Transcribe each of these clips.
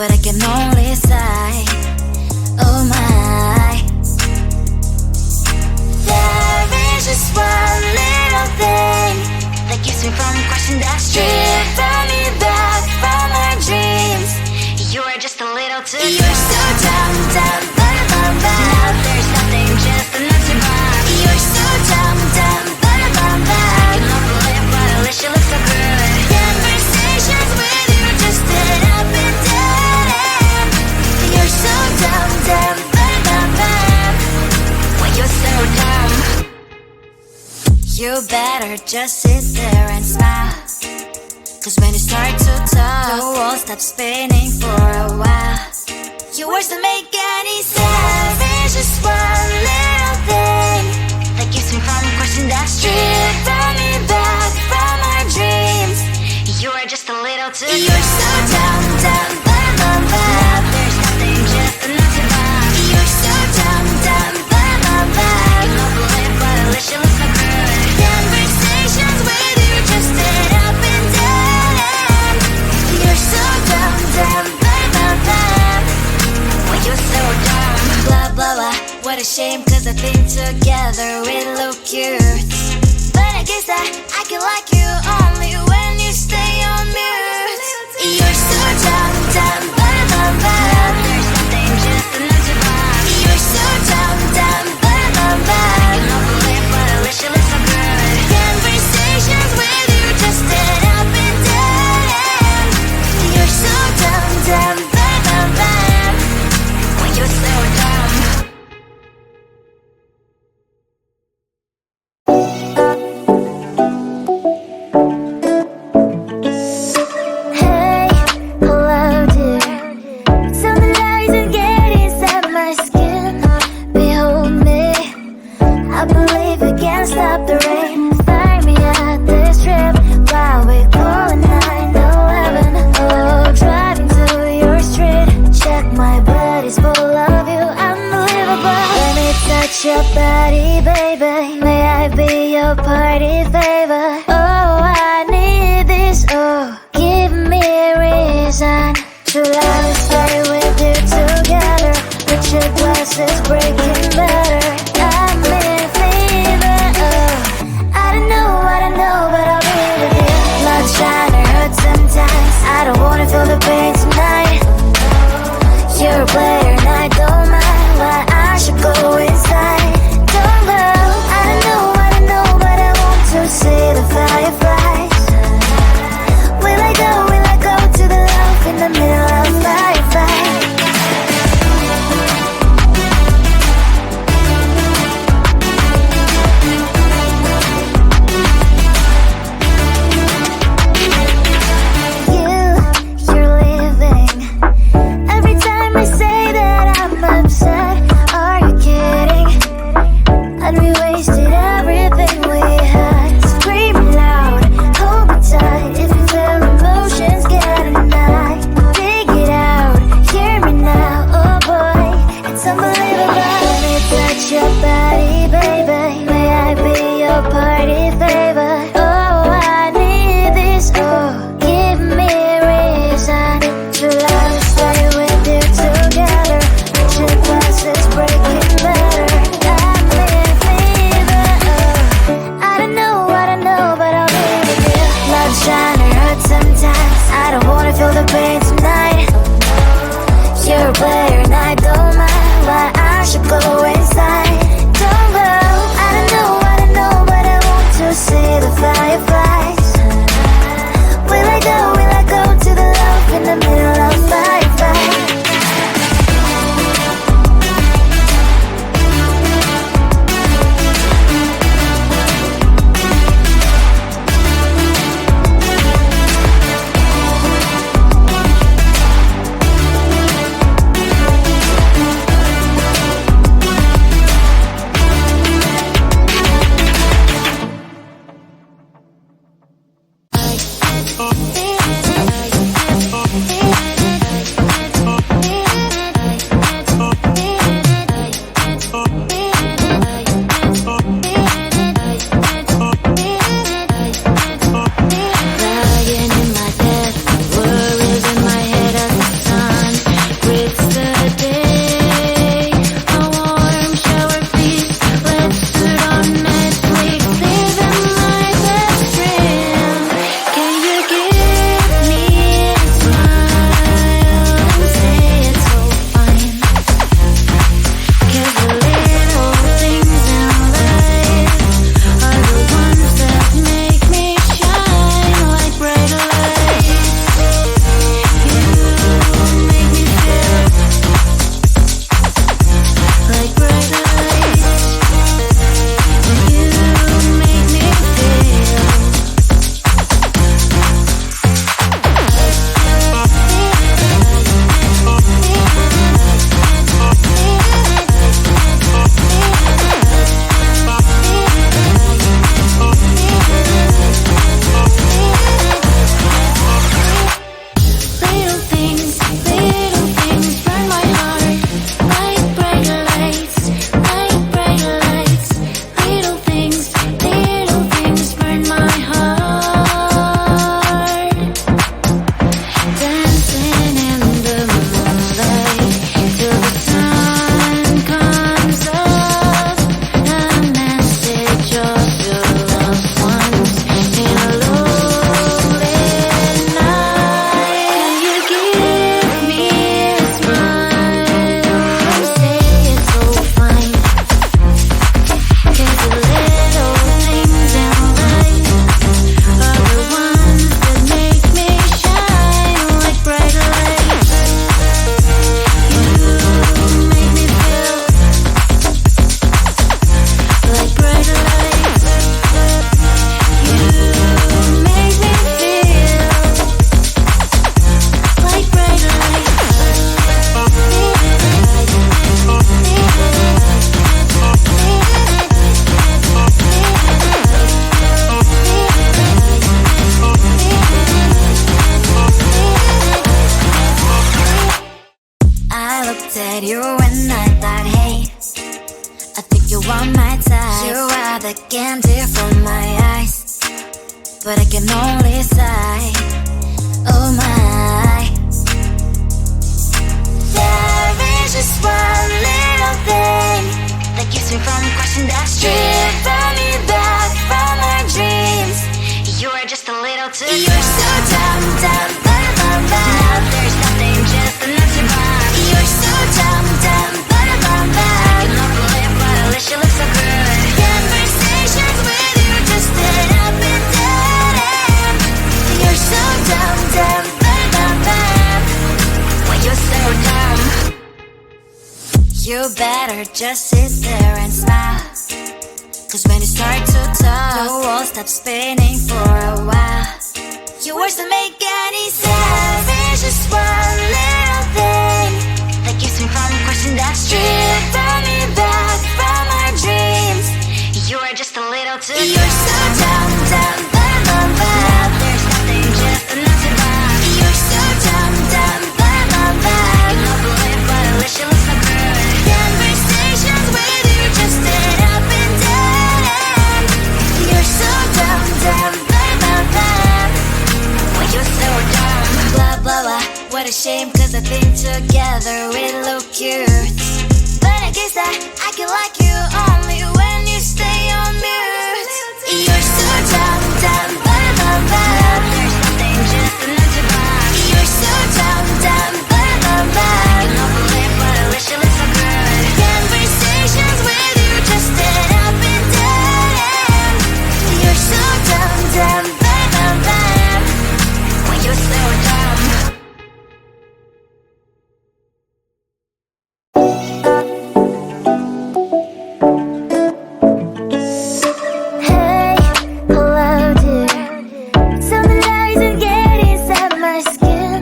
but I can only sigh. Oh my. There is just one little thing that keeps me from crossing that street. Turn me back from my dreams. You're just a little too far. You're so dumb, dumb, but now there's nothing, just enough to survive. You're so dumb, dumb, but I can not believe, but at least you look so good. Conversations with you just end up in dead end. You're so dumb, dumb, but when you're so dumb, you better just sit there and smile. Cause when you start to talk, the world stops spinning for a while. Your words don't make any sense. There's just one little thing that keeps me from crossing that street. Turn me back from my dreams. You're just a little too. You're so dumb, dumb, now there's nothing, just enough to survive. You're so dumb, dumb, you don't believe, but at least you look so good. Conversations with you just end up in dead end. You're so dumb, dumb, when you're so dumb. Blah, blah, blah, what a shame, cause I think together we look cute. But I guess I can like you only when you stay on mute. You're so dumb, dumb, there's nothing, just enough to survive. You're so dumb, dumb, you don't believe, but at least you look so good. Conversations with you just end up in dead end. You're so dumb, dumb, when you're so dumb. body's full of you, unbelievable. Let me touch your body, baby. May I be your party favor? Oh, I need this, oh, give me a reason to let me stay with you together. Put your glasses breaking better. I'm in fever, oh. I don't know, but I'll be with you. Not trying to hurt sometimes. I don't wanna feel the pain tonight. You're a player and I don't mind. Why I should go inside. Don't go. I don't know, but I want to see the fireflies. Will I go to the love in the middle of firefight? You're living I looked at you and I thought, hey, I think you are my type. You are the candy from my eyes, but I can only sigh, oh my. There is just one little thing that keeps me from crossing that street, driving me back from my dreams. You are just a little too close. You're so dumb, dumb, dumb, dumb, dumb. Now there's nothing, just enough to buy. You're so dumb, dumb, dumb, dumb, dumb. You don't believe, but at least you look so good. Conversations with you just end up in dead end. You're so dumb, dumb, dumb, dumb, dumb. When you're so dumb, you better just sit there and smile, 'cause when you start to talk, the world stops spinning for a while. Your words don't make any sense. There's just one little thing that keeps me from crossing that street, driving me back from my dreams. You are just a little too close. You're so dumb, dumb, dumb, dumb, dumb. Now there's nothing, just enough to buy. You're so dumb, dumb, dumb, dumb, dumb. You don't believe, but at least you look so good. Conversations with you just end up in dead end. You're so dumb, dumb, dumb, dumb, dumb. When you're so dumb. Blah, blah, blah. What a shame, 'cause I think together we look cute. But I guess that I can like you only when you stay on mute. You're so dumb, dumb, dumb, dumb, dumb. There's nothing, just enough to buy. You're so dumb, dumb, dumb, dumb, dumb. You don't believe, but at least you look so good. Conversations with you just end up in dead end. You're so dumb, dumb, dumb, dumb, dumb. When you're so dumb. Hey, hello dear. Tell me lies and get inside my skin.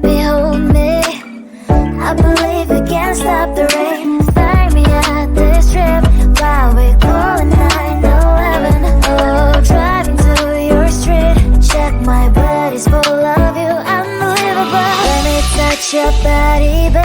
Behold me, I believe we can't stop the rain. Find me at this trip while we calling 911. Oh, driving to your street. Check my body's full of you, unbelievable. Let me touch your body, baby.